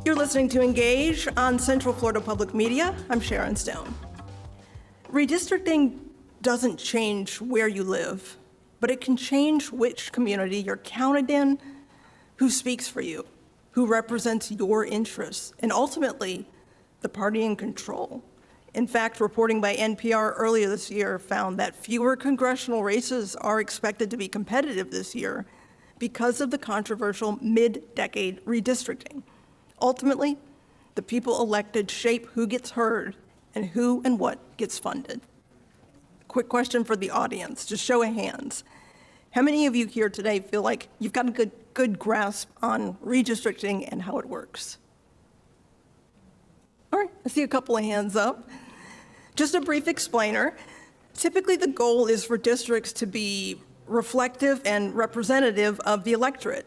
You're listening to Engage on Central Florida Public Media. I'm Sharon Stone. Redistricting doesn't change where you live, but it can change which community you're counted in, who speaks for you, who represents your interests, and ultimately, the party in control. In fact, reporting by NPR earlier this year found that fewer congressional races are expected to be competitive this year because of the controversial mid-decade redistricting. Ultimately, the people elected shape who gets heard and who and what gets funded. Quick question for the audience, just show of hands. How many of you here today feel like you've got a good grasp on redistricting and how it works? All right, I see a couple of hands up. Just a brief explainer. Typically, the goal is for districts to be reflective and representative of the electorate.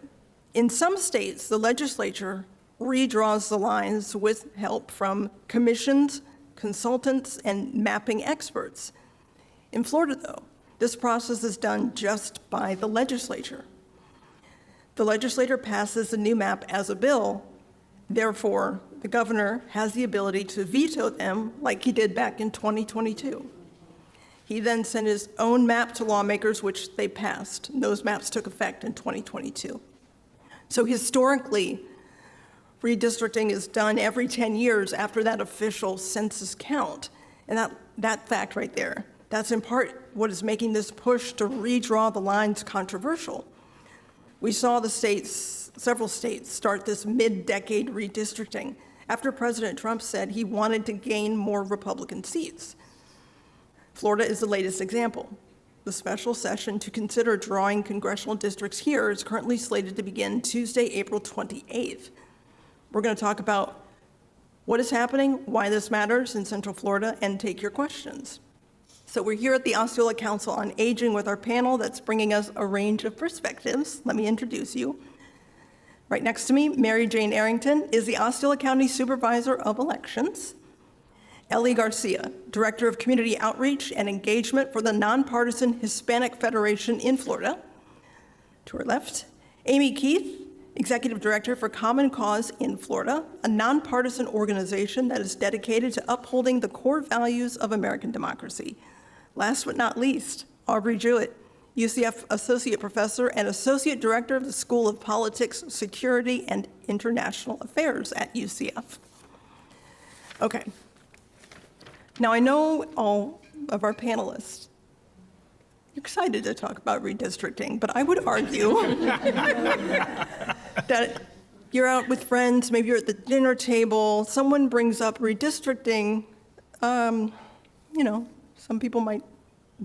In some states, the legislature redraws the lines with help from commissions, consultants, and mapping experts. In Florida, though, this process is done just by the legislature. The legislature passes the new map as a bill. Therefore, the governor has the ability to veto them like he did back in 2022. He then sent his own map to lawmakers, which they passed. And those maps took effect in 2022. So historically, redistricting is done every 10 years after that official census count. And that fact right there, that's in part what is making this push to redraw the lines controversial. We saw several states start this mid-decade redistricting after President Trump said he wanted to gain more Republican seats. Florida is the latest example. The special session to consider drawing congressional districts here is currently slated to begin Tuesday, April 28th. We're going to talk about what is happening, why this matters in Central Florida, and take your questions. So we're here at the Osceola Council on Aging with our panel that's bringing us a range of perspectives. Let me introduce you. Right next to me, Mary Jane Arrington is the Osceola County Supervisor of Elections. Ellie Garcia, Director of Community Outreach and Engagement for the Nonpartisan Hispanic Federation in Florida. To her left, Amy Keith, Executive Director for Common Cause in Florida, a nonpartisan organization that is dedicated to upholding the core values of American democracy. Last but not least, Aubrey Jewett, UCF Associate Professor and Associate Director of the School of Politics, Security, and International Affairs at UCF. Okay. Now, I know all of our panelists are excited to talk about redistricting, but I would argue that you're out with friends, maybe you're at the dinner table, someone brings up redistricting, some people might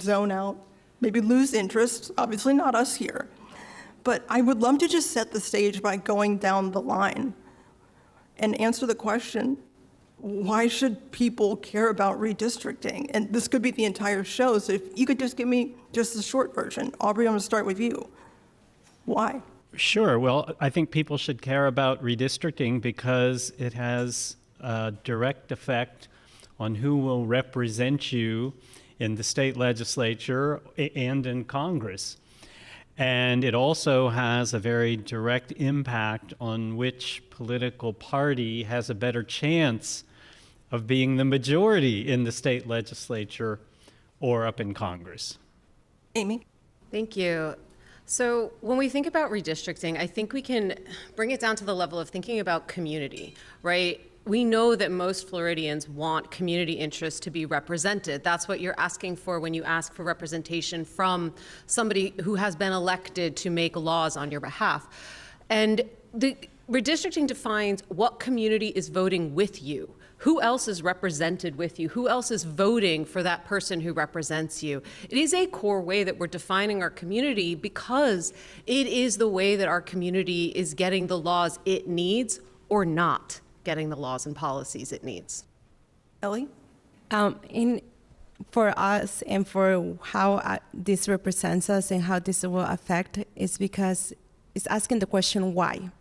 zone out, maybe lose interest, obviously not us here. But I would love to just set the stage by going down the line and answer the question, why should people care about redistricting? And this could be the entire show, so if you could just give me just the short version. Aubrey, I'm going to start with you. Why? Sure. Well, I think people should care about redistricting because it has a direct effect on who will represent you in the state legislature and in Congress. And it also has a very direct impact on which political party has a better chance of being the majority in the state legislature or up in Congress. Amy? Thank you. So when we think about redistricting, I think we can bring it down to the level of thinking about community, right? We know that most Floridians want community interests to be represented. That's what you're asking for when you ask for representation from somebody who has been elected to make laws on your behalf. And the redistricting defines what community is voting with you. Who else is represented with you? Who else is voting for that person who represents you? It is a core way that we're defining our community because it is the way that our community is getting the laws it needs or not getting the laws and policies it needs. Ellie? For us and for how this represents us and how this will affect is because it's asking the question, why?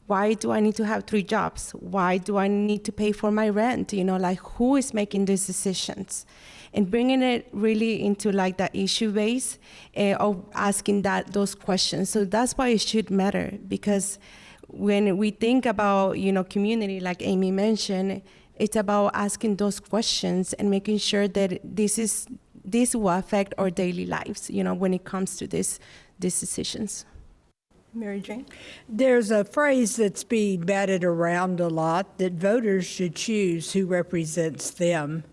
Why do I need to have 3 jobs? Why do I need to pay for my rent? Who is making these decisions? And bringing it really into the issue base of asking those questions. So that's why it should matter, because when we think about, community, like Amy mentioned, it's about asking those questions and making sure that this will affect our daily lives, when it comes to these decisions. Mary Jane? There's a phrase that's being batted around a lot, that voters should choose who represents them,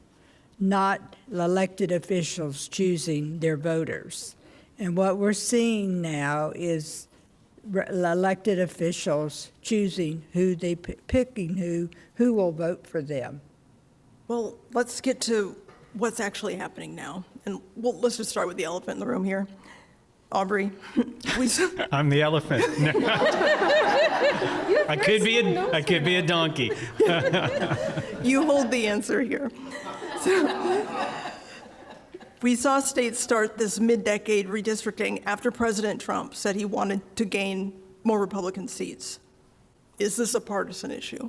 not elected officials choosing their voters. And what we're seeing now is elected officials choosing who they picking who will vote for them. Well, let's get to what's actually happening now. And let's just start with the elephant in the room here. Aubrey, I'm the elephant. I could be a donkey. you hold the answer here. So, we saw states start this mid-decade redistricting after President Trump said he wanted to gain more Republican seats. Is this a partisan issue?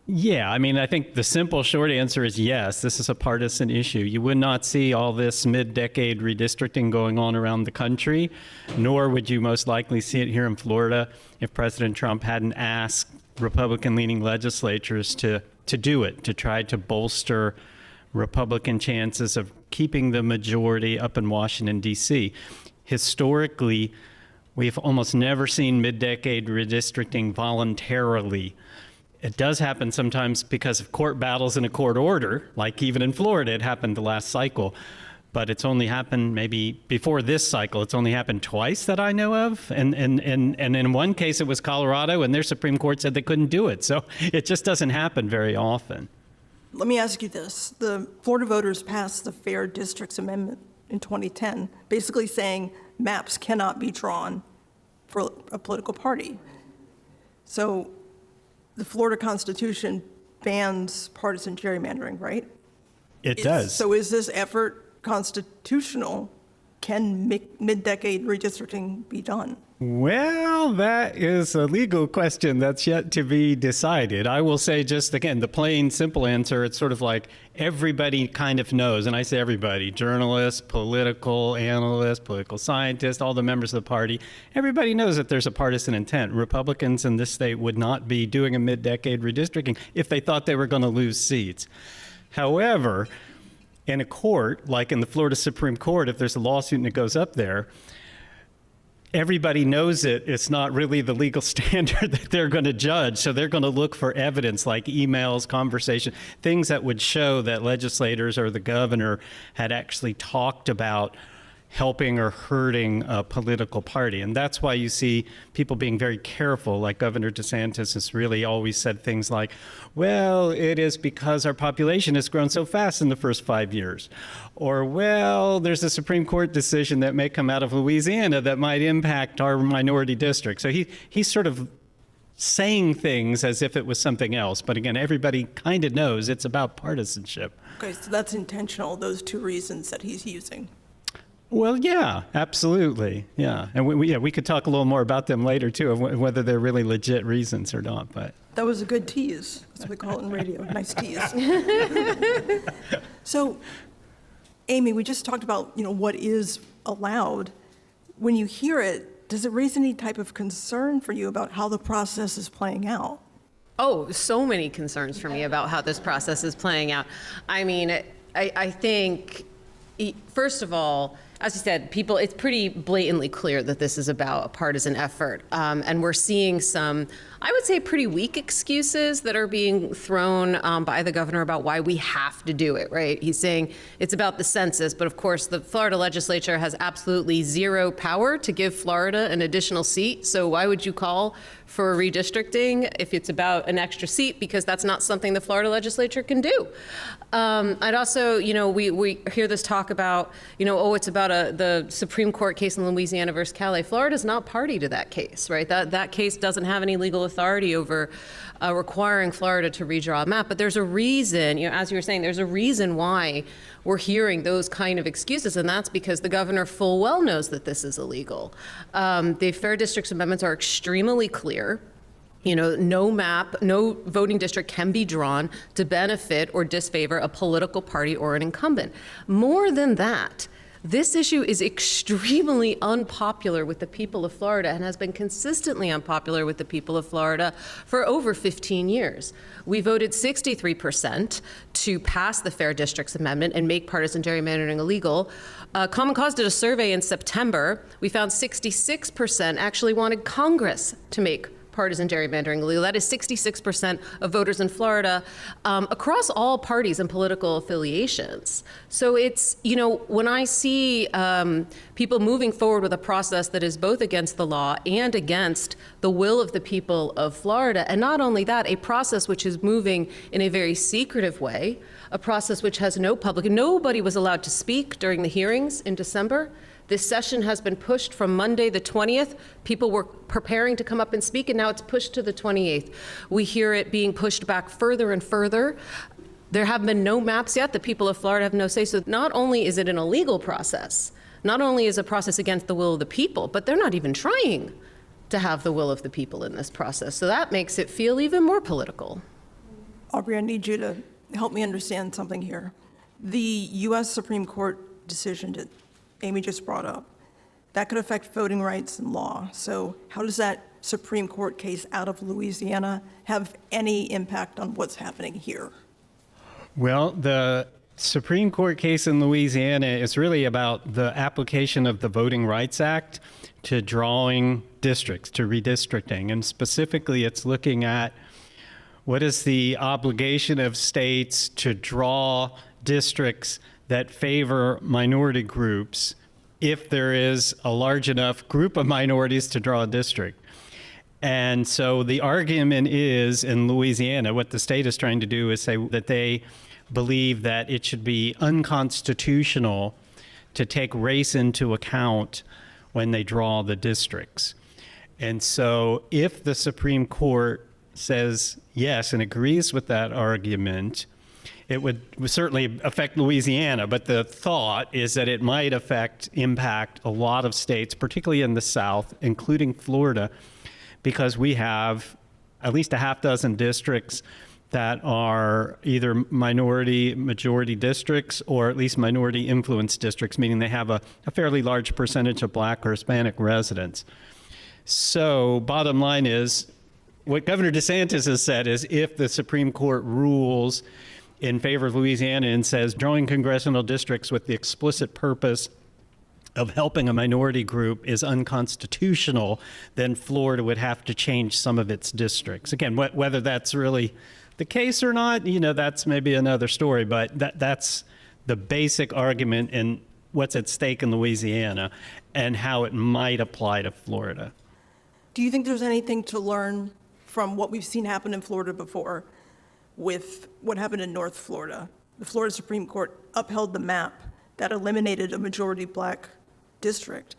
Yeah, I mean, I think the simple short answer is yes, this is a partisan issue. You would not see all this mid-decade redistricting going on around the country, nor would you most likely see it here in Florida if President Trump hadn't asked Republican-leaning legislatures to do it, to try to bolster Republican chances of keeping the majority up in Washington, D.C. Historically, we've almost never seen mid-decade redistricting voluntarily. It does happen sometimes because of court battles in a court order, like even in Florida, it happened the last cycle. But it's only happened maybe before this cycle, it's only happened twice that I know of. And in one case, it was Colorado, and their Supreme Court said they couldn't do it. So it just doesn't happen very often. Let me ask you this. The Florida voters passed the Fair Districts Amendment in 2010, basically saying maps cannot be drawn for a political party. So the Florida Constitution bans partisan gerrymandering, right? It does. So is this effort constitutional? Can mid-decade redistricting be done? Well, that is a legal question that's yet to be decided. I will say just, again, the plain, simple answer, it's sort of like everybody kind of knows, and I say everybody, journalists, political analysts, political scientists, all the members of the party, everybody knows that there's a partisan intent. Republicans in this state would not be doing a mid-decade redistricting if they thought they were going to lose seats. However, in a court, like in the Florida Supreme Court, if there's a lawsuit and it goes up there, everybody knows it's not really the legal standard that they're going to judge. So they're going to look for evidence like emails, conversation, things that would show that legislators or the governor had actually talked about helping or hurting a political party. And that's why you see people being very careful, like Governor DeSantis has really always said things like, well, it is because our population has grown so fast in the first 5 years. Or, well, there's a Supreme Court decision that may come out of Louisiana that might impact our minority district. So he's sort of saying things as if it was something else. But again, everybody kind of knows it's about partisanship. Okay, so that's intentional, those two reasons that he's using. Well, yeah, absolutely. Yeah. And we could talk a little more about them later, too, of whether they're really legit reasons or not. But That was a good tease. That's what we call it in radio. Nice tease. So, Amy, we just talked about, what is allowed. When you hear it, does it raise any type of concern for you about how the process is playing out? Oh, so many concerns for me about how this process is playing out. I mean, I think, first of all, as you said, it's pretty blatantly clear that this is about a partisan effort. And we're seeing some, I would say, pretty weak excuses that are being thrown by the governor about why we have to do it, right? He's saying it's about the census, but of course the Florida legislature has absolutely zero power to give Florida an additional seat. So why would you call for redistricting if it's about an extra seat? Because that's not something the Florida legislature can do. I'd also, we hear this talk about, it's about the Supreme Court case in Louisiana versus Calais. Florida's not party to that case, right? That case doesn't have any legal authority over requiring Florida to redraw a map. But there's a reason, as you were saying, there's a reason why we're hearing those kind of excuses, and that's because the governor full well knows that this is illegal. The Fair Districts Amendments are extremely clear. No map, no voting district can be drawn to benefit or disfavor a political party or an incumbent. More than that, This issue is extremely unpopular with the people of Florida and has been consistently unpopular with the people of Florida for over 15 years. We voted 63% to pass the Fair Districts Amendment and make partisan gerrymandering illegal. Common Cause did a survey in September. We found 66% actually wanted Congress to make partisan gerrymandering illegal. That is 66% of voters in Florida across all parties and political affiliations. So it's, you know, when I see people moving forward with a process that is both against the law and against the will of the people of Florida, and not only that, a process which is moving in a very secretive way, a process which has no public, nobody was allowed to speak during the hearings in December. This session has been pushed from Monday the 20th. People were preparing to come up and speak, and now it's pushed to the 28th. We hear it being pushed back further and further. There have been no maps yet. The people of Florida have no say. So not only is it an illegal process, not only is it a process against the will of the people, but they're not even trying to have the will of the people in this process. So that makes it feel even more political. Aubrey, I need you to help me understand something here. The U.S. Supreme Court decision that Amy just brought up, that could affect voting rights and law. So how does that Supreme Court case out of Louisiana have any impact on what's happening here? Well, the Supreme Court case in Louisiana is really about the application of the Voting Rights Act to drawing districts, to redistricting. And specifically, it's looking at what is the obligation of states to draw districts that favor minority groups if there is a large enough group of minorities to draw a district. And so the argument is in Louisiana, what the state is trying to do is say that they believe that it should be unconstitutional to take race into account when they draw the districts. And so if the Supreme Court says yes and agrees with that argument, it would certainly affect Louisiana, but the thought is that it might impact a lot of states, particularly in the South, including Florida, because we have at least a half dozen districts that are either majority districts or at least minority influence districts, meaning they have a fairly large percentage of Black or Hispanic residents. So bottom line is, what Governor DeSantis has said is if the Supreme Court rules in favor of Louisiana and says drawing congressional districts with the explicit purpose of helping a minority group is unconstitutional, then Florida would have to change some of its districts. Again, whether that's really the case or not, you know, that's maybe another story, but that's the basic argument in what's at stake in Louisiana and how it might apply to Florida. Do you think there's anything to learn from what we've seen happen in Florida before with what happened in North Florida? The Florida Supreme Court upheld the map that eliminated a majority Black district.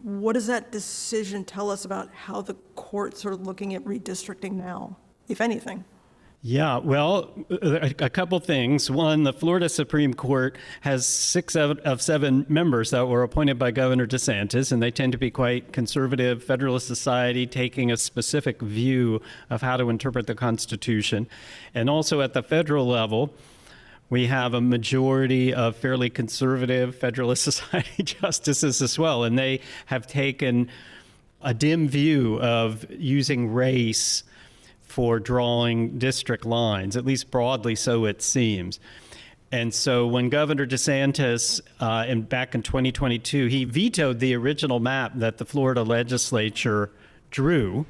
What does that decision tell us about how the courts are looking at redistricting now, if anything? Yeah, well, a couple things. One, the Florida Supreme Court has 6 of 7 members that were appointed by Governor DeSantis, and they tend to be quite conservative, Federalist Society, taking a specific view of how to interpret the Constitution. And also at the federal level, we have a majority of fairly conservative Federalist Society justices as well, and they have taken a dim view of using race for drawing district lines, at least broadly so it seems. And so when Governor DeSantis, back in 2022, he vetoed the original map that the Florida legislature drew,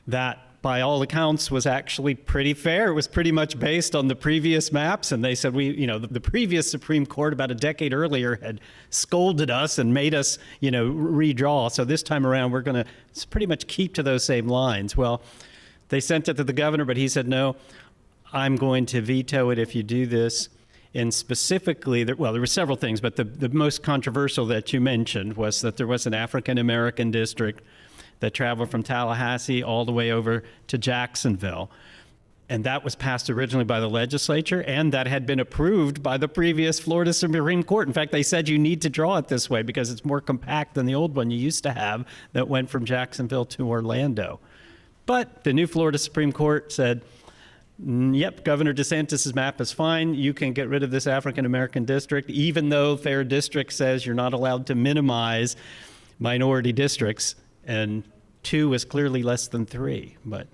that by all accounts was actually pretty fair. It was pretty much based on the previous maps. And they said, the previous Supreme Court about a decade earlier had scolded us and made us, redraw. So this time around, we're going to pretty much keep to those same lines. Well, they sent it to the governor, but he said, no, I'm going to veto it if you do this. And specifically, there were several things, but the most controversial that you mentioned was that there was an African-American district that traveled from Tallahassee all the way over to Jacksonville. And that was passed originally by the legislature, and that had been approved by the previous Florida Supreme Court. In fact, they said you need to draw it this way because it's more compact than the old one you used to have that went from Jacksonville to Orlando. But the new Florida Supreme Court said, Yep, Governor DeSantis's map is fine. You can get rid of this African American district, even though Fair District says you're not allowed to minimize minority districts. And 2 is clearly less than 3, but.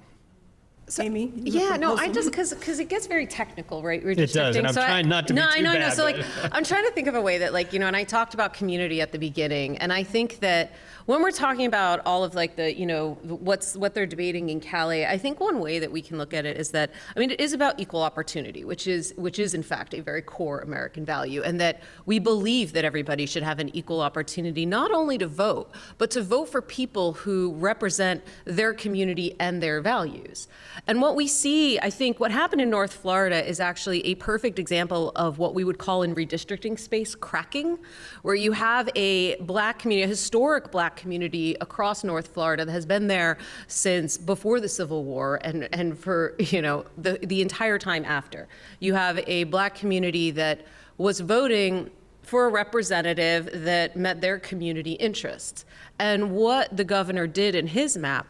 Amy? Yeah, no, I just, because it gets very technical, right? Redistricting. It does, and I'm trying not to be no, too I know, bad, no. So but- like, I'm trying to think of a way that, like, you know, and I talked about community at the beginning, and I think that when we're talking about all of like the, you know, what they're debating in Calais, I think one way that we can look at it is that, I mean, it is about equal opportunity, which is in fact a very core American value, and that we believe that everybody should have an equal opportunity, not only to vote, but to vote for people who represent their community and their values. And what we see, I think what happened in North Florida is actually a perfect example of what we would call in redistricting space cracking, where you have a black community, a historic black community across North Florida that has been there since before the Civil War and for, you know, the entire time after. You have a black community that was voting for a representative that met their community interests. And what the governor did in his map,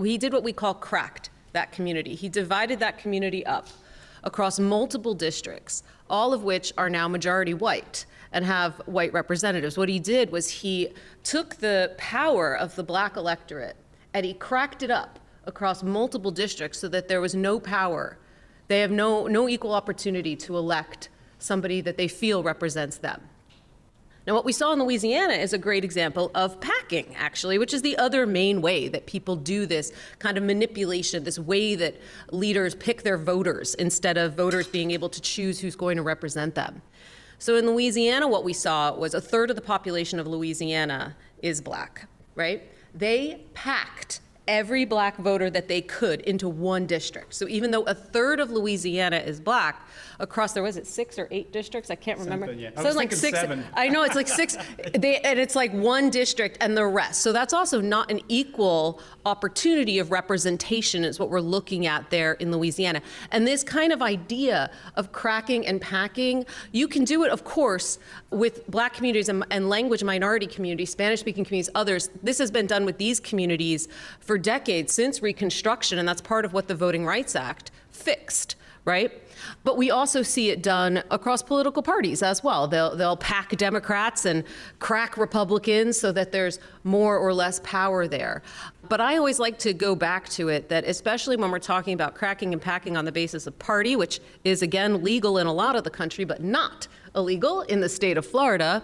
he did what we call cracked that community. He divided that community up across multiple districts, all of which are now majority white and have white representatives. What he did was he took the power of the black electorate and he cracked it up across multiple districts so that there was no power. They have no equal opportunity to elect somebody that they feel represents them. Now, what we saw in Louisiana is a great example of packing, actually, which is the other main way that people do this kind of manipulation, this way that leaders pick their voters instead of voters being able to choose who's going to represent them. So in Louisiana, what we saw was a third of the population of Louisiana is black, right? They packed every black voter that they could into one district. So even though a third of Louisiana is black, across there, was it 6 or 8 districts? I can't remember. Something, yeah. I So was like thinking 6. 7. I know, it's like 6. And it's like one district and the rest. So that's also not an equal opportunity of representation is what we're looking at there in Louisiana. And this kind of idea of cracking and packing, you can do it, of course, with black communities and language minority communities, Spanish-speaking communities, others. This has been done with these communities for decades, since Reconstruction, and that's part of what the Voting Rights Act fixed, right? But we also see it done across political parties as well. They'll pack Democrats and crack Republicans so that there's more or less power there. But I always like to go back to it that, especially when we're talking about cracking and packing on the basis of party, which is again legal in a lot of the country, but not illegal in the state of Florida,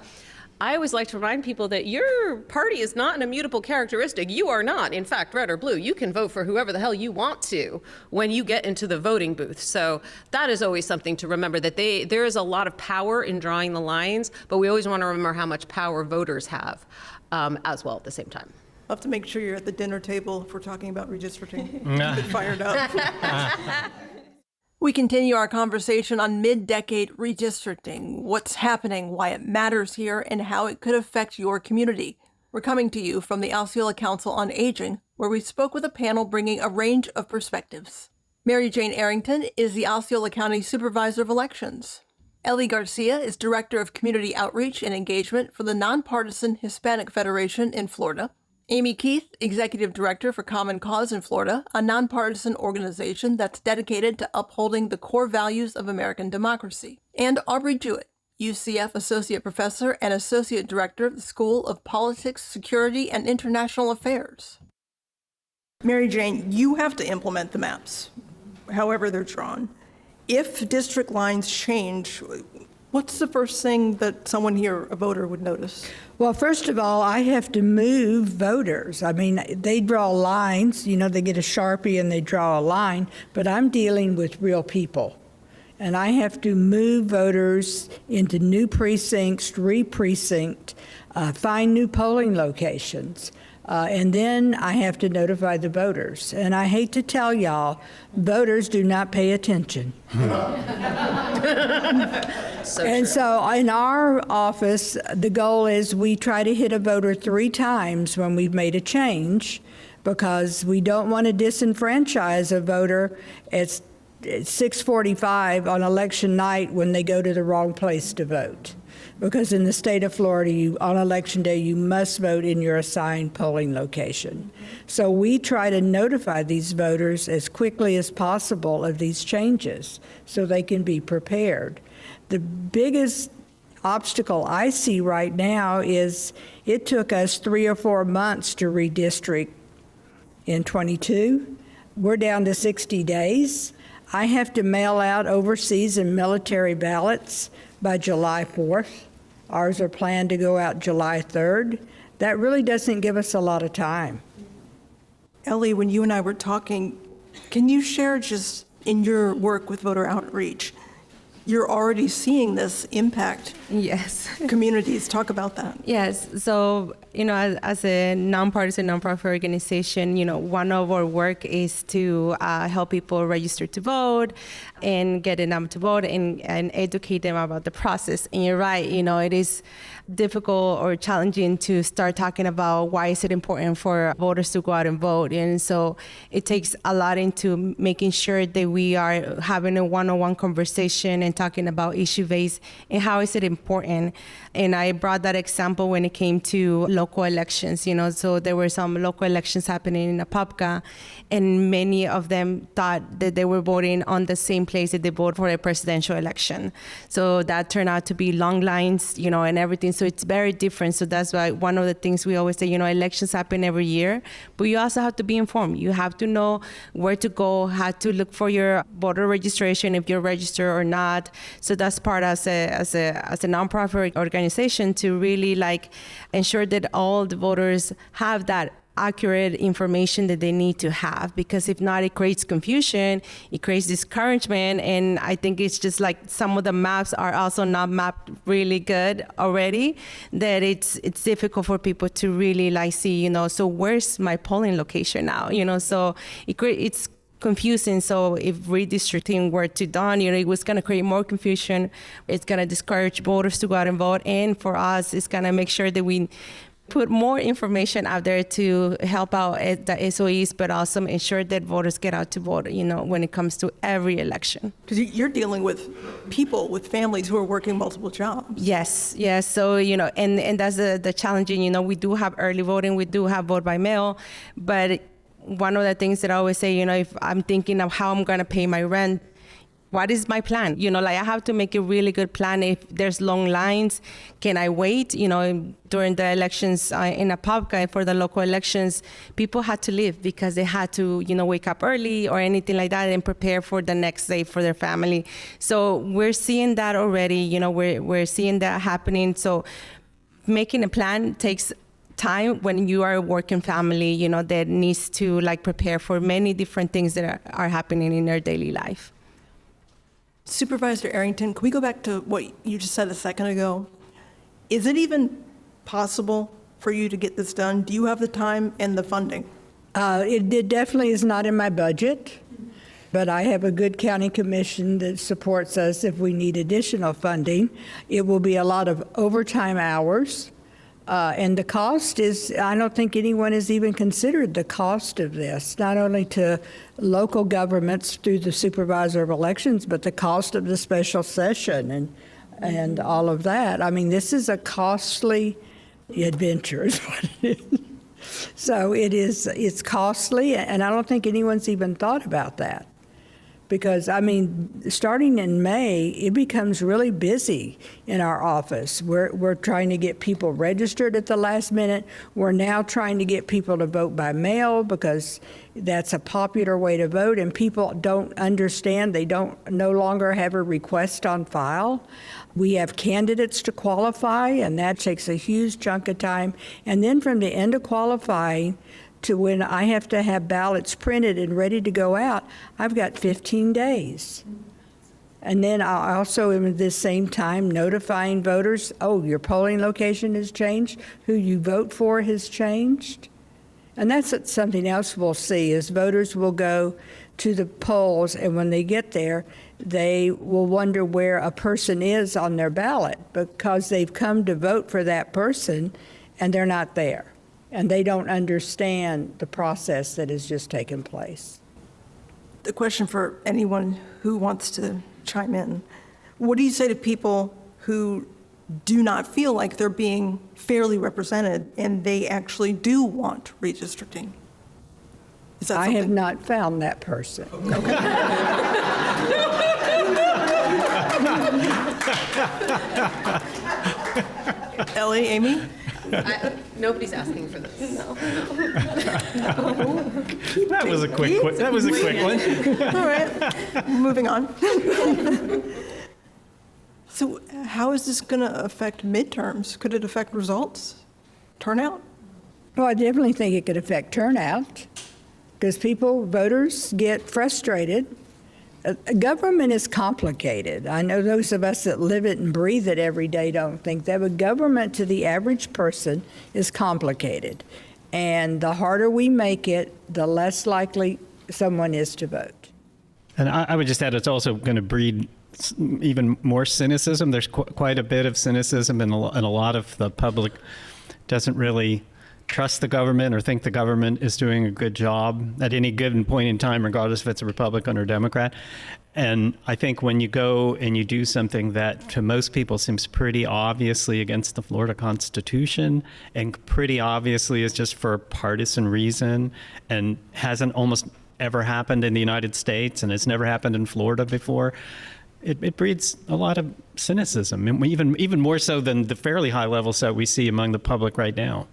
I always like to remind people that your party is not an immutable characteristic. You are not, in fact, red or blue. You can vote for whoever the hell you want to when you get into the voting booth. So that is always something to remember, that there is a lot of power in drawing the lines, but we always want to remember how much power voters have as well at the same time. I'll have to make sure you're at the dinner table if we're talking about redistricting. Get fired up. We continue our conversation on mid-decade redistricting, what's happening, why it matters here, and how it could affect your community. We're coming to you from the Osceola Council on Aging, where we spoke with a panel bringing a range of perspectives. Mary Jane Arrington is the Osceola County Supervisor of Elections. Ellie Garcia is Director of Community Outreach and Engagement for the Nonpartisan Hispanic Federation in Florida. Amy Keith, Executive Director for Common Cause in Florida, a nonpartisan organization that's dedicated to upholding the core values of American democracy. And Aubrey Jewett, UCF Associate Professor and Associate Director of the School of Politics, Security, and International Affairs. Mary Jane, you have to implement the maps, however they're drawn. If district lines change, what's the first thing that someone here, a voter, would notice? Well, first of all, I have to move voters. I mean, they draw lines, you know, they get a Sharpie and they draw a line, but I'm dealing with real people. And I have to move voters into new precincts, re-precinct, find new polling locations. And then I have to notify the voters. And I hate to tell y'all, voters do not pay attention. So in our office, the goal is we try to hit a voter 3 times when we've made a change, because we don't want to disenfranchise a voter at 6:45 on election night when they go to the wrong place to vote. Because in the state of Florida, on election day, you must vote in your assigned polling location. So we try to notify these voters as quickly as possible of these changes so they can be prepared. The biggest obstacle I see right now is it took us 3 or 4 months to redistrict in 22. We're down to 60 days. I have to mail out overseas and military ballots by July 4th. Ours are planned to go out July 3rd. That really doesn't give us a lot of time. Ellie, when you and I were talking, can you share just in your work with voter outreach, you're already seeing this impact Yes. communities. Talk about that. Yes. So, as a nonpartisan, nonprofit organization, one of our work is to help people register to vote and get them to vote and educate them about the process. And you're right, it is difficult or challenging to start talking about why is it important for voters to go out and vote. And so it takes a lot into making sure that we are having a one-on-one conversation and talking about issue base and how is it important. And I brought that example when it came to local elections, so there were some local elections happening in Apopka, and many of them thought that they were voting on the same place that they vote for a presidential election. So that turned out to be long lines, and everything. So it's very different. So that's why one of the things we always say, elections happen every year, but you also have to be informed. You have to know where to go, how to look for your voter registration, if you're registered or not. So that's part as a nonprofit organization to really ensure that all the voters have that accurate information that they need to have, because if not, it creates confusion, it creates discouragement, and I think it's just some of the maps are also not mapped really good already, that it's difficult for people to really see, so where's my polling location now, so it's confusing. So if redistricting were to done, it was going to create more confusion. It's going to discourage voters to go out and vote. And for us, it's going to make sure that we put more information out there to help out the SOEs, but also ensure that voters get out to vote, when it comes to every election. Because you're dealing with people, with families who are working multiple jobs. Yes. So, and that's the challenging, we do have early voting, we do have vote by mail, but one of the things that I always say, if I'm thinking of how I'm going to pay my rent, what is my plan? I have to make a really good plan. If there's long lines, can I wait? During the elections in Apopka, for the local elections, people had to leave because they had to, wake up early or anything like that and prepare for the next day for their family. So we're seeing that already. We're seeing that happening. So making a plan takes time when you are a working family, that needs to prepare for many different things that are happening in their daily life. Supervisor Arrington, can we go back to what you just said a second ago? Is it even possible for you to get this done? Do you have the time and the funding? It definitely is not in my budget, but I have a good county commission that supports us if we need additional funding. It will be a lot of overtime hours. And the cost is, I don't think anyone has even considered the cost of this, not only to local governments through the supervisor of elections, but the cost of the special session and all of that. I mean, this is a costly adventure is what it is. So it's costly, and I don't think anyone's even thought about that. Because, starting in May, it becomes really busy in our office. We're trying to get people registered at the last minute. We're now trying to get people to vote by mail because that's a popular way to vote, and people don't understand. They no longer have a request on file. We have candidates to qualify, and that takes a huge chunk of time. And then from the end of qualifying to when I have to have ballots printed and ready to go out, I've got 15 days. And then I also am at this same time notifying voters, your polling location has changed, who you vote for has changed. And that's something else we'll see is voters will go to the polls, and when they get there, they will wonder where a person is on their ballot because they've come to vote for that person and they're not there. And they don't understand the process that has just taken place. The question for anyone who wants to chime in, what do you say to people who do not feel like they're being fairly represented, and they actually do want redistricting. Is that I have something? not found that person. Ellie, Amy? Nobody's asking for this. No. That was a quick one. That was a quick one. All right, moving on. So how is this going to affect midterms? Could it affect results, turnout? Well, I definitely think it could affect turnout because voters get frustrated. Government is complicated. I know those of us that live it and breathe it every day don't think that, but government to the average person is complicated. And the harder we make it, the less likely someone is to vote. And I would just add, it's also going to breed even more cynicism. There's quite a bit of cynicism, and a lot of the public doesn't really trust the government or think the government is doing a good job at any given point in time, regardless if it's a Republican or Democrat. And I think when you go and you do something that to most people seems pretty obviously against the Florida Constitution and pretty obviously is just for a partisan reason and hasn't almost ever happened in the United States and it's never happened in Florida before, it breeds a lot of cynicism, and even more so than the fairly high levels that we see among the public right now.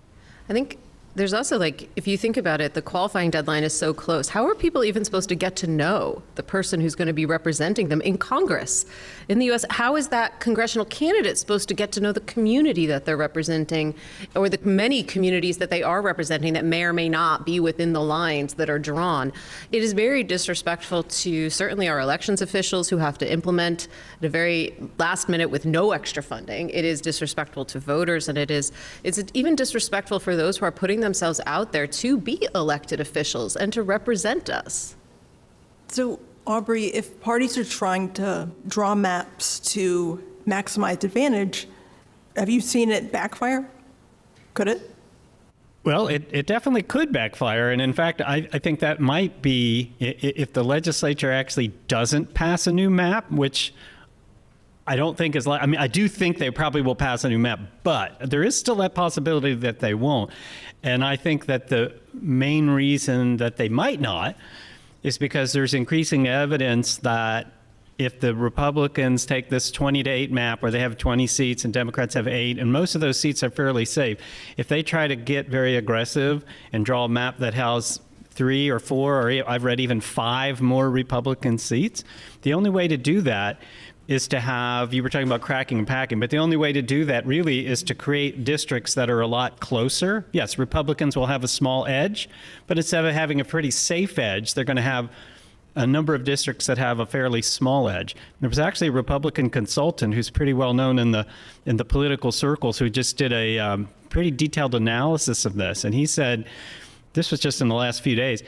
I think there's also, like, if you think about it, the qualifying deadline is so close. How are people even supposed to get to know the person who's going to be representing them in Congress? In the U.S., how is that congressional candidate supposed to get to know the community that they're representing, or the many communities that they are representing that may or may not be within the lines that are drawn? It is very disrespectful to certainly our elections officials who have to implement at a very last minute with no extra funding. It is disrespectful to voters, and it's even disrespectful for those who are putting themselves out there to be elected officials and to represent us. So, Aubrey, if parties are trying to draw maps to maximize advantage, have you seen it backfire? Could it? Well, it definitely could backfire. And in fact, I think that might be if the legislature actually doesn't pass a new map, which I don't think is like, I mean, I do think they probably will pass a new map, but there is still that possibility that they won't. And I think that the main reason that they might not is because there's increasing evidence that if the Republicans take this 20-8 map where they have 20 seats and Democrats have 8, and most of those seats are fairly safe, if they try to get very aggressive and draw a map that has 3 or 4, or I've read even 5 more Republican seats, the only way to do that is to have, you were talking about cracking and packing, but the only way to do that really is to create districts that are a lot closer. Yes, Republicans will have a small edge, but instead of having a pretty safe edge, they're going to have a number of districts that have a fairly small edge. There was actually a Republican consultant who's pretty well known in the political circles who just did a pretty detailed analysis of this, and he said, this was just in the last few days,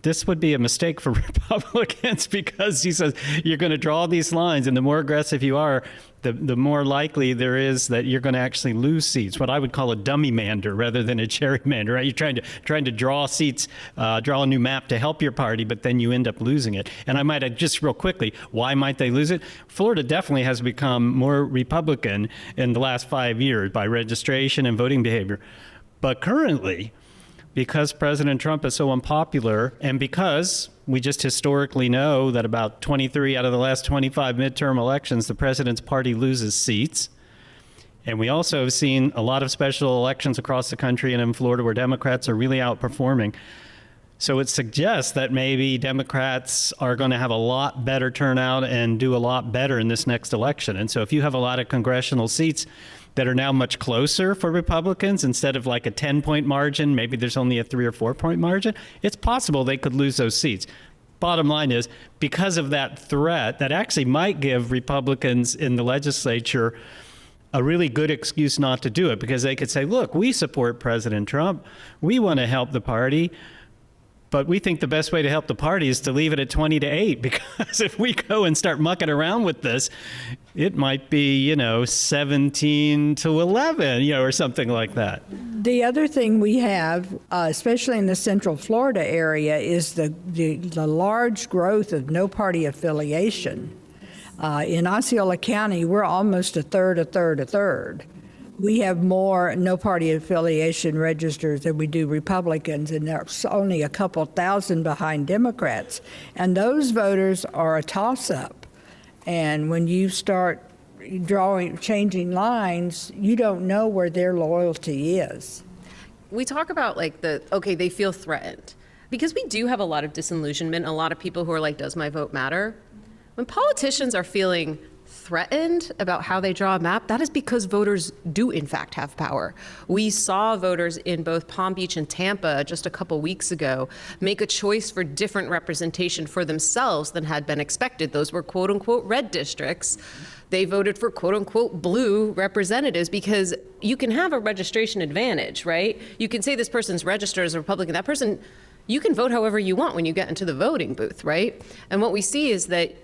this would be a mistake for Republicans because he says you're going to draw these lines, and the more aggressive you are, the more likely there is that you're going to actually lose seats. What I would call a dummy mander rather than a gerrymander. Right? You're trying to draw seats, draw a new map to help your party, but then you end up losing it. And I might add just real quickly, why might they lose it? Florida definitely has become more Republican in the last 5 years by registration and voting behavior, but currently, because President Trump is so unpopular, and because we just historically know that about 23 out of the last 25 midterm elections, the president's party loses seats. And we also have seen a lot of special elections across the country and in Florida where Democrats are really outperforming. So it suggests that maybe Democrats are going to have a lot better turnout and do a lot better in this next election. And so if you have a lot of congressional seats that are now much closer for Republicans, instead of like a 10-point margin, maybe there's only a 3 or 4 point margin, it's possible they could lose those seats. Bottom line is, because of that threat, that actually might give Republicans in the legislature a really good excuse not to do it, because they could say, look, we support President Trump, we want to help the party, but we think the best way to help the party is to leave it at 20-8, because if we go and start mucking around with this, it might be, 17-11, or something like that. The other thing we have, especially in the Central Florida area, is the large growth of no party affiliation. In Osceola County, we're almost a third. We have more no-party affiliation registers than we do Republicans, and there's only a couple thousand behind Democrats. And those voters are a toss-up. And when you start changing lines, you don't know where their loyalty is. We talk about like okay, they feel threatened. Because we do have a lot of disillusionment, a lot of people who are like, does my vote matter? When politicians are feeling threatened about how they draw a map, that is because voters do in fact have power. We saw voters in both Palm Beach and Tampa just a couple weeks ago make a choice for different representation for themselves than had been expected. Those were quote unquote red districts. They voted for quote unquote blue representatives because you can have a registration advantage, right? You can say this person's registered as a Republican, that person, you can vote however you want when you get into the voting booth, right? And what we see is that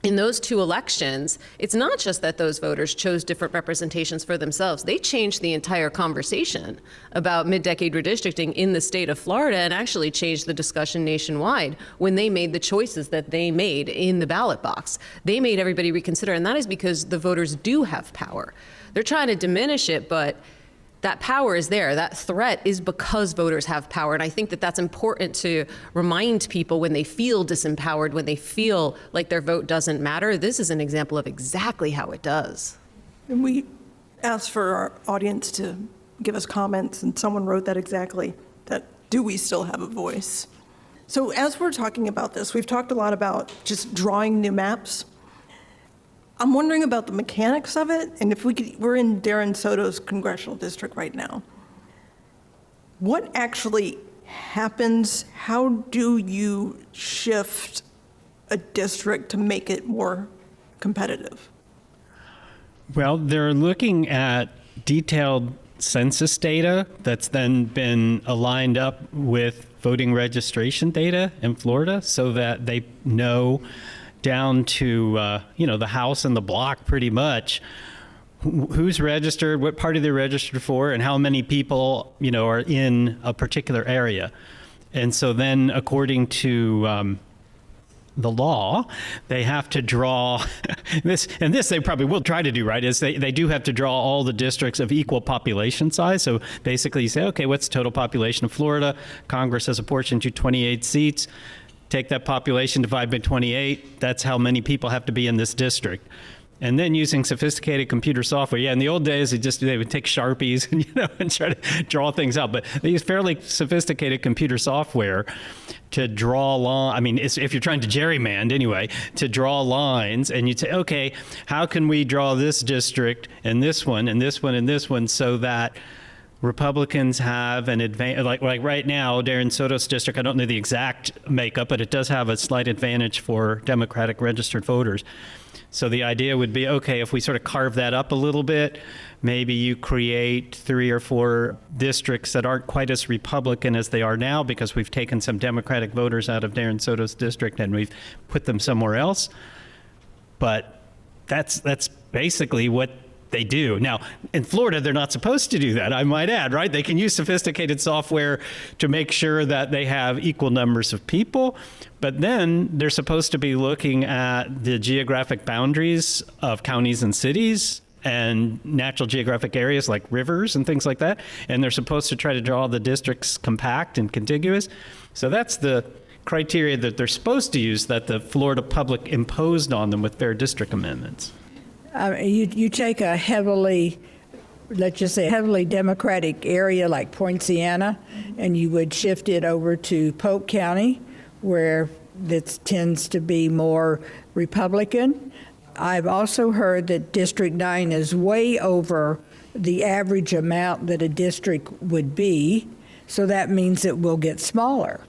in those two elections, it's not just that those voters chose different representations for themselves. They changed the entire conversation about mid-decade redistricting in the state of Florida and actually changed the discussion nationwide when they made the choices that they made in the ballot box. They made everybody reconsider, and that is because the voters do have power. They're trying to diminish it, but that power is there. That threat is because voters have power. And I think that that's important to remind people when they feel disempowered, when they feel like their vote doesn't matter. This is an example of exactly how it does. And we asked for our audience to give us comments, and someone wrote that exactly, that do we still have a voice? So as we're talking about this, we've talked a lot about just drawing new maps. I'm wondering about the mechanics of it, and if we're in Darren Soto's congressional district right now. What actually happens? How do you shift a district to make it more competitive? Well, they're looking at detailed census data that's then been aligned up with voting registration data in Florida so that they know down to, the house and the block pretty much, who's registered, what party they're registered for, and how many people, are in a particular area. And so then according to the law, they have to draw this, and this they probably will try to do, right, is they do have to draw all the districts of equal population size. So basically you say, okay, what's the total population of Florida? Congress has apportioned you 28 seats. Take that population, divide by 28, that's how many people have to be in this district. And then using sophisticated computer software. Yeah, in the old days, they would take Sharpies and try to draw things out. But they use fairly sophisticated computer software to draw if you're trying to gerrymander anyway, to draw lines, and you'd say, okay, how can we draw this district and this one and this one and this one so that Republicans have an advantage, like right now, Darren Soto's district, I don't know the exact makeup, but it does have a slight advantage for Democratic registered voters. So the idea would be, okay, if we sort of carve that up a little bit, maybe you create 3 or 4 districts that aren't quite as Republican as they are now because we've taken some Democratic voters out of Darren Soto's district and we've put them somewhere else. But that's basically what they do. Now, in Florida, they're not supposed to do that, I might add, right? They can use sophisticated software to make sure that they have equal numbers of people, but then they're supposed to be looking at the geographic boundaries of counties and cities and natural geographic areas like rivers and things like that, and they're supposed to try to draw the districts compact and contiguous. So that's the criteria that they're supposed to use that the Florida public imposed on them with fair district amendments. You take a let's just say, heavily Democratic area like Poinciana, and you would shift it over to Polk County, where this tends to be more Republican. I've also heard that District 9 is way over the average amount that a district would be, so that means it will get smaller.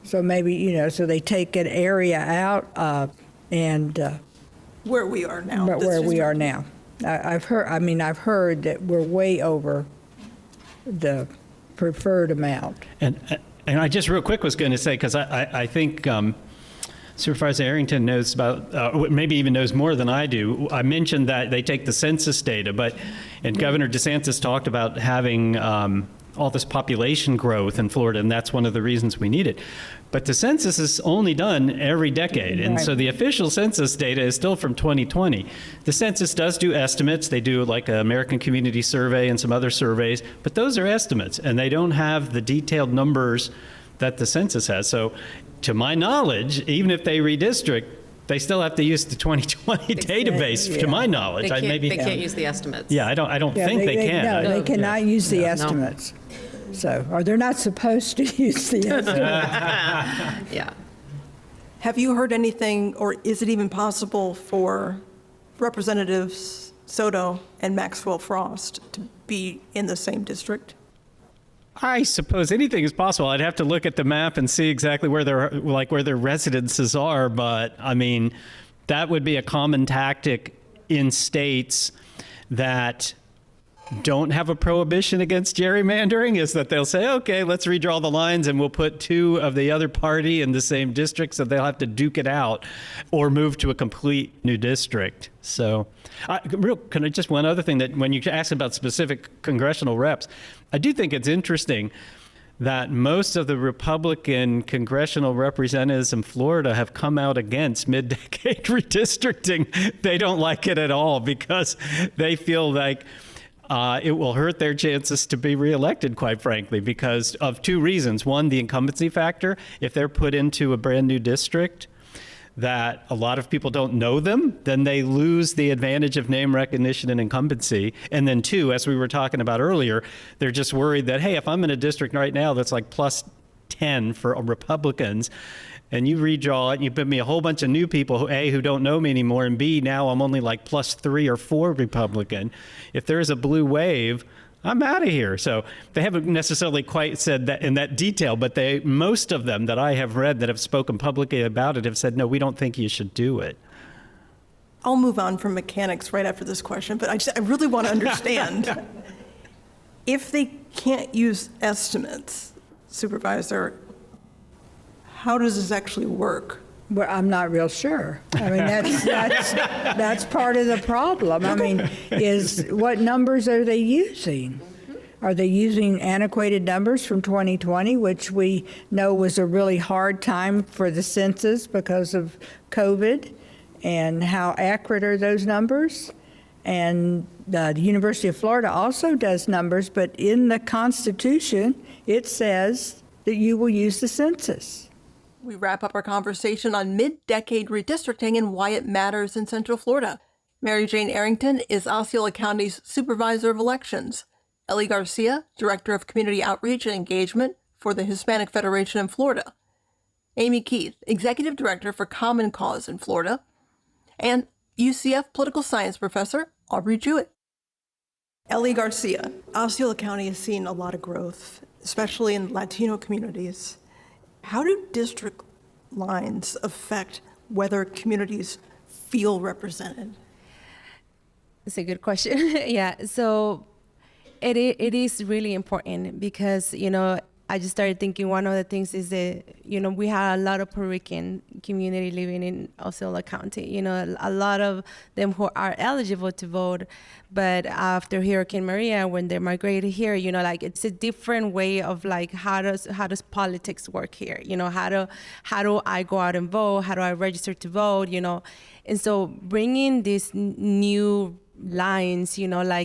So maybe, so they take an area out and... Where we are now. Where we are now. I've heard that we're way over the preferred amount. And I just real quick was going to say, because I think Supervisor Arrington knows about, maybe even knows more than I do. I mentioned that they take the census data, and Governor DeSantis talked about having all this population growth in Florida, and that's one of the reasons we need it. But the census is only done every decade, and so the official census data is still from 2020. The census does do estimates. They do like an American Community Survey and some other surveys, but those are estimates, and they don't have the detailed numbers that the census has. So to my knowledge, even if they redistrict, they still have to use the 2020 database, to my knowledge. They can't use the estimates. Yeah, I don't think they can. No, they cannot use the estimates. So, or they're not supposed to use the estimates. Yeah. Have you heard anything, or is it even possible for Representatives Soto and Maxwell Frost to be in the same district? I suppose anything is possible. I'd have to look at the map and see exactly where their residences are, but I mean, that would be a common tactic in states that don't have a prohibition against gerrymandering, is that they'll say, okay, let's redraw the lines and we'll put two of the other party in the same district, so they'll have to duke it out or move to a complete new district. So just one other thing, that when you ask about specific congressional reps, I do think it's interesting that most of the Republican congressional representatives in Florida have come out against mid-decade redistricting. They don't like it at all because they feel like it will hurt their chances to be reelected, quite frankly, because of two reasons. One, the incumbency factor. If they're put into a brand new district that a lot of people don't know them, then they lose the advantage of name recognition and incumbency. And then two, as we were talking about earlier, they're just worried that, hey, if I'm in a district right now that's like plus 10 for Republicans, and you redraw it, and you put me a whole bunch of new people who, A, who don't know me anymore, and B, now I'm only like plus 3 or 4 Republican. If there is a blue wave, I'm out of here. So they haven't necessarily quite said that in that detail, but most of them that I have read that have spoken publicly about it have said, no, we don't think you should do it. I'll move on from mechanics right after this question, but I really want to understand. If they can't use estimates, Supervisor, how does this actually work? Well, I'm not real sure. I mean, that's part of the problem. I mean, is what numbers are they using? Are they using antiquated numbers from 2020, which we know was a really hard time for the census because of COVID? And how accurate are those numbers? And the University of Florida also does numbers, but in the Constitution, it says that you will use the census. We wrap up our conversation on mid-decade redistricting and why it matters in Central Florida. Mary Jane Arrington is Osceola County's Supervisor of Elections. Ellie Garcia, Director of Community Outreach and Engagement for the Hispanic Federation in Florida. Amy Keith, Executive Director for Common Cause in Florida. And UCF Political Science Professor Aubrey Jewett. Ellie Garcia, Osceola County has seen a lot of growth, especially in Latino communities. How do district lines affect whether communities feel represented? That's a good question. Yeah, so it is really important because, I just started thinking one of the things is that, we have a lot of Puerto Rican community living in Osceola County, a lot of them who are eligible to vote, but after Hurricane Maria, when they migrated here, it's a different way of how does politics work here? How do I go out and vote? How do I register to vote? And so bringing this new lines,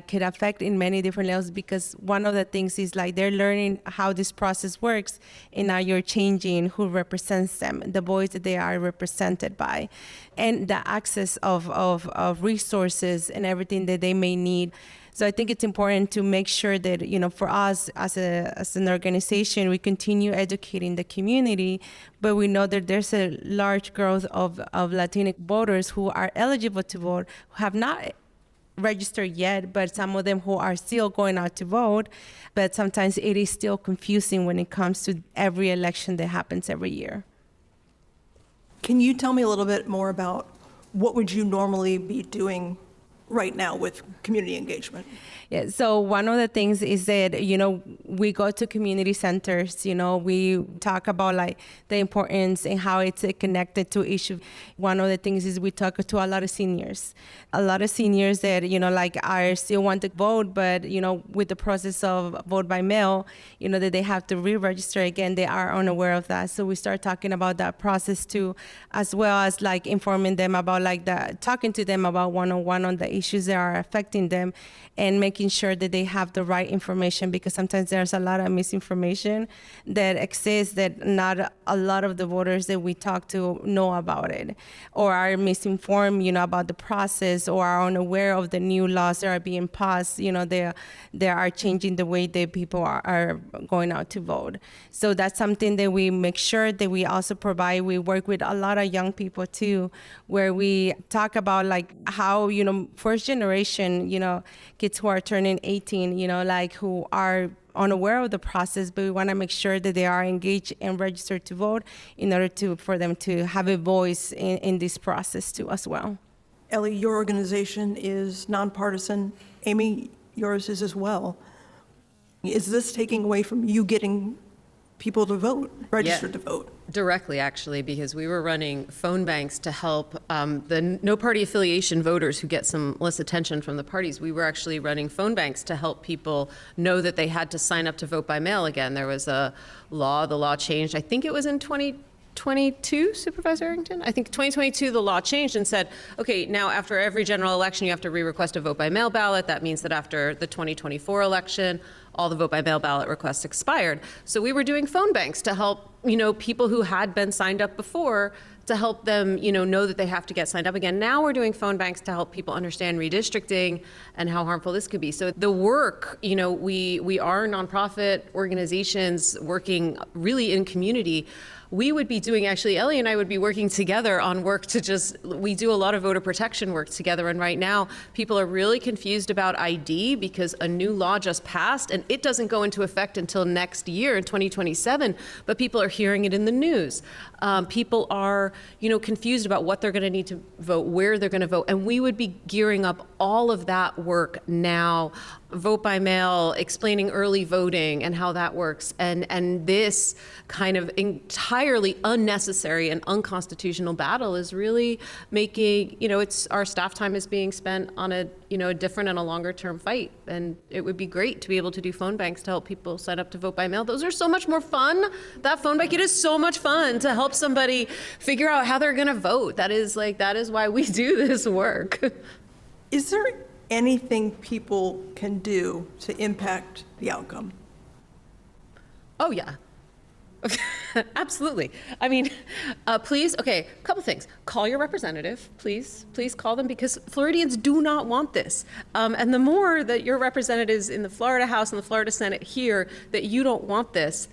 could affect in many different levels, because one of the things is they're learning how this process works, and now you're changing who represents them, the voice that they are represented by, and the access of resources and everything that they may need. So I think it's important to make sure that, for us as an organization, we continue educating the community, but we know that there's a large growth of Latino voters who are eligible to vote, who have not registered yet, but some of them who are still going out to vote. But sometimes it is still confusing when it comes to every election that happens every year. Can you tell me a little bit more about what would you normally be doing right now with community engagement? Yeah, so one of the things is that, we go to community centers, we talk about like the importance and how it's connected to issue. One of the things is we talk to a lot of seniors that, are still want to vote, but, with the process of vote by mail, that they have to re-register again, they are unaware of that. So we start talking about that process too, as well as like informing them about talking to them about one-on-one on the issues that are affecting them, and making sure that they have the right information, because sometimes there's a lot of misinformation that exists that not a lot of the voters that we talk to know about it, or are misinformed, about the process, or are unaware of the new laws that are being passed. They are changing the way that people are going out to vote. So that's something that we make sure that we also provide. We work with a lot of young people too, where we talk about like how, first generation, kids who are turning 18, who are unaware of the process, but we want to make sure that they are engaged and registered to vote in order for them to have a voice in this process too as well. Ellie, your organization is nonpartisan. Amy, yours is as well. Is this taking away from you getting people to vote, registered to vote? Directly, actually, because we were running phone banks to help the no party affiliation voters who get some less attention from the parties. We were actually running phone banks to help people know that they had to sign up to vote by mail again. There was a law, the law changed, I think it was in 2022, Supervisor Arrington? I think 2022, the law changed and said, okay, now after every general election, you have to re-request a vote by mail ballot. That means that after the 2024 election, all the vote by mail ballot requests expired. So we were doing phone banks to help, people who had been signed up before, to help them, know that they have to get signed up again. Now we're doing phone banks to help people understand redistricting and how harmful this could be. So the work, we are nonprofit organizations working really in community. We would be doing, actually, Ellie and I would be working together on work we do a lot of voter protection work together. And right now, people are really confused about ID because a new law just passed and it doesn't go into effect until next year in 2027, but people are hearing it in the news. People are, confused about what they're going to need to vote, where they're going to vote. And we would be gearing up all of that work now. Vote by mail, explaining early voting and how that works, and this kind of entirely unnecessary and unconstitutional battle is really making, it's our staff time is being spent on a different and a longer term fight, and it would be great to be able to do phone banks to help people sign up to vote by mail. Those are so much more fun. That phone bank, it is so much fun to help somebody figure out how they're going to vote. That is why we do this work. Is there anything people can do to impact the outcome? Oh, yeah. Absolutely. I mean, please, a couple things. Call your representative, please. Please call them, because Floridians do not want this. And the more that your representatives in the Florida House and the Florida Senate hear that you don't want this,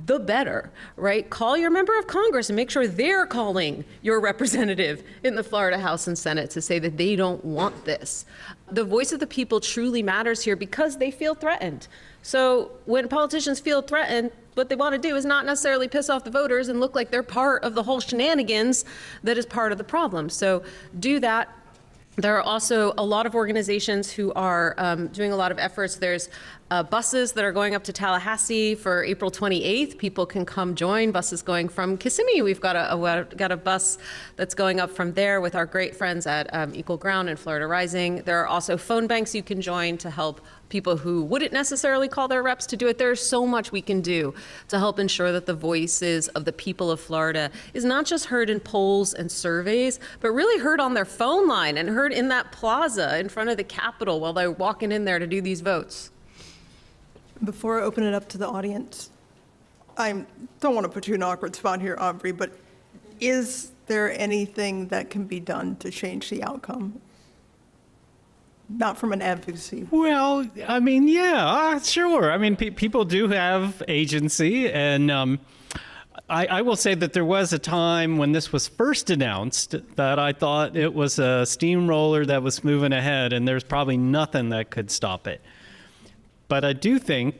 the better, right? Call your member of Congress and make sure they're calling your representative in the Florida House and Senate to say that they don't want this. The voice of the people truly matters here because they feel threatened. So when politicians feel threatened, what they want to do is not necessarily piss off the voters and look like they're part of the whole shenanigans that is part of the problem. So do that. There are also a lot of organizations who are doing a lot of efforts. There's buses that are going up to Tallahassee for April 28th. People can come join. Buses going from Kissimmee. We've got a bus that's going up from there with our great friends at Equal Ground and Florida Rising. There are also phone banks you can join to help people who wouldn't necessarily call their reps to do it. There's so much we can do to help ensure that the voices of the people of Florida is not just heard in polls and surveys, but really heard on their phone line and heard in that plaza in front of the Capitol while they're walking in there to do these votes. Before I open it up to the audience, I don't want to put you in an awkward spot here, Aubrey, but is there anything that can be done to change the outcome? Not from an advocacy. Well, I mean, yeah, sure. I mean, people do have agency, and I will say that there was a time when this was first announced that I thought it was a steamroller that was moving ahead, and there's probably nothing that could stop it. But I do think,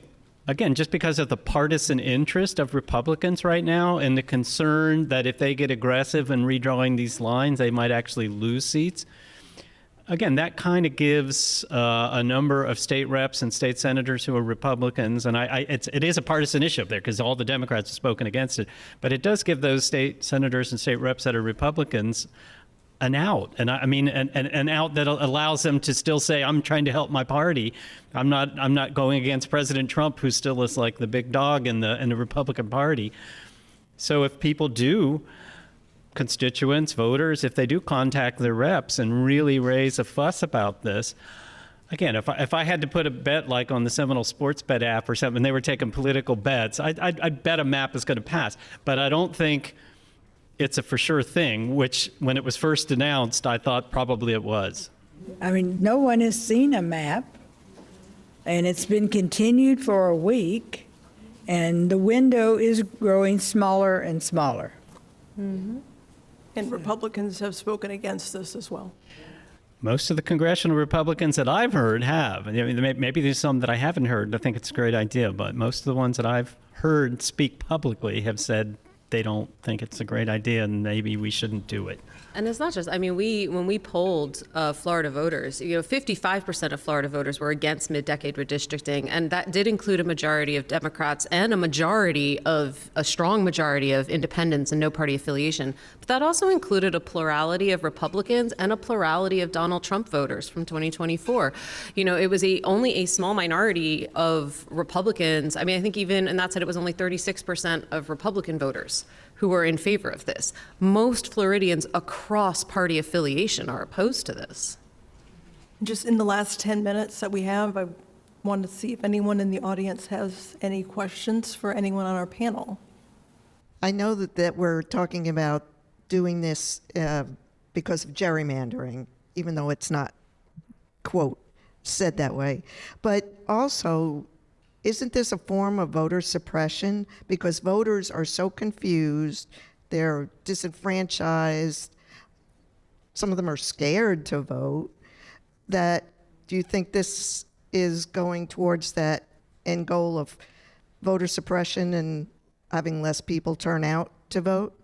again, just because of the partisan interest of Republicans right now and the concern that if they get aggressive in redrawing these lines, they might actually lose seats, again, that kind of gives a number of state reps and state senators who are Republicans, and it is a partisan issue up there because all the Democrats have spoken against it, but it does give those state senators and state reps that are Republicans an out, and I mean an out that allows them to still say, I'm trying to help my party. I'm not going against President Trump, who still is like the big dog in the Republican Party. So if people do, constituents, voters, if they do contact their reps and really raise a fuss about this, again, if I had to put a bet like on the Seminole Sports Bet app or something, and they were taking political bets, I'd bet a map is going to pass. But I don't think it's a for sure thing, which when it was first announced, I thought probably it was. I mean, no one has seen a map, and it's been continued for a week, and the window is growing smaller and smaller. And Republicans have spoken against this as well. Most of the congressional Republicans that I've heard have. I mean, maybe there's some that I haven't heard. I think it's a great idea, but most of the ones that I've heard speak publicly have said they don't think it's a great idea and maybe we shouldn't do it. And it's not just, I mean, when we polled Florida voters, 55% of Florida voters were against mid-decade redistricting, and that did include a majority of Democrats and a strong majority of independents and no party affiliation. But that also included a plurality of Republicans and a plurality of Donald Trump voters from 2024. It was only a small minority of Republicans. I mean, I think even, and that said, it was only 36% of Republican voters who are in favor of this. Most Floridians across party affiliation are opposed to this. Just in the last 10 minutes that we have, I wanted to see if anyone in the audience has any questions for anyone on our panel. I know that we're talking about doing this because of gerrymandering, even though it's not, quote, said that way. But also, isn't this a form of voter suppression? Because voters are so confused, they're disenfranchised, some of them are scared to vote. Do you think this is going towards that end goal of voter suppression and having less people turn out to vote?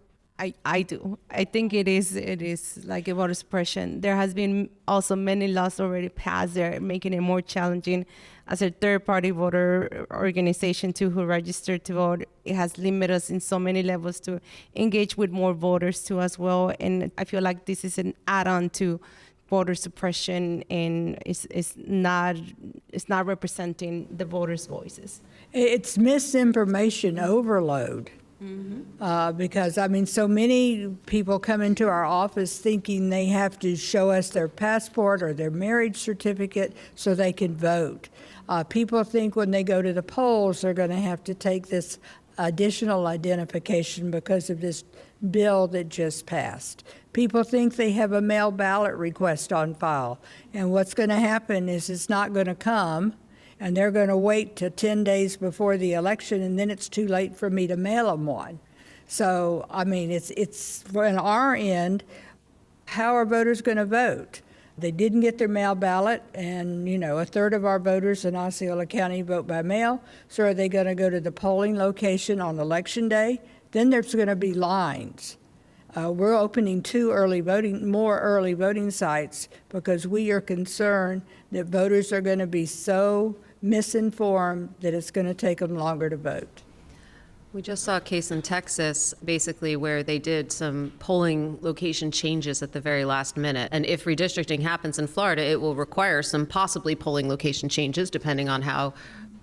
I do. I think it is like a voter suppression. There has been also many laws already passed there, making it more challenging as a third-party voter organization too, who registered to vote. It has limited us in so many levels to engage with more voters too as well. And I feel like this is an add-on to voter suppression, and it's not representing the voters' voices. It's misinformation overload. Because, I mean, so many people come into our office thinking they have to show us their passport or their marriage certificate so they can vote. People think when they go to the polls they're going to have to take this additional identification because of this bill that just passed. People think they have a mail ballot request on file, and what's going to happen is it's not going to come, and they're going to wait till 10 days before the election, and then it's too late for me to mail them one. So, I mean, it's on our end, how are voters going to vote? They didn't get their mail ballot, and, a third of our voters in Osceola County vote by mail. So are they going to go to the polling location on Election Day? Then there's going to be lines. We're opening more early voting sites because we are concerned that voters are going to be so misinformed that it's going to take them longer to vote. We just saw a case in Texas, basically, where they did some polling location changes at the very last minute. And if redistricting happens in Florida, it will require some possibly polling location changes, depending on how,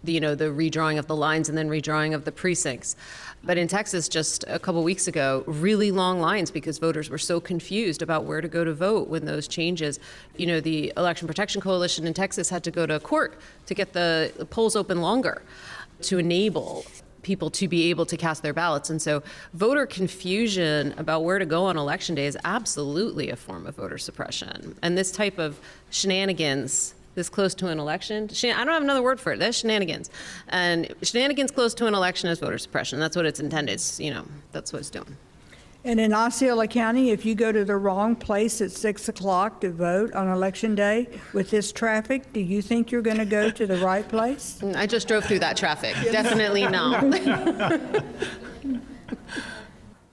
the redrawing of the lines and then redrawing of the precincts. But in Texas, just a couple weeks ago, really long lines because voters were so confused about where to go to vote when those changes. The Election Protection Coalition in Texas had to go to court to get the polls open longer to enable people to be able to cast their ballots. And so voter confusion about where to go on Election Day is absolutely a form of voter suppression. And this type of shenanigans this close to an election. I don't have another word for it. That's shenanigans. And shenanigans close to an election is voter suppression. That's what it's intended. That's what it's doing. And in Osceola County, if you go to the wrong place at 6 o'clock to vote on Election Day with this traffic, do you think you're going to go to the right place? I just drove through that traffic. Definitely not.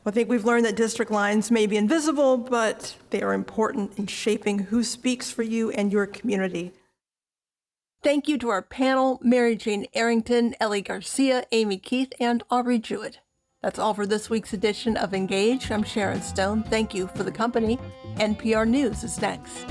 I think we've learned that district lines may be invisible, but they are important in shaping who speaks for you and your community. Thank you to our panel, Mary Jane Arrington, Ellie Garcia, Amy Keith, and Aubrey Jewett. That's all for this week's edition of Engage. I'm Sharon Stone. Thank you for the company. NPR News is next.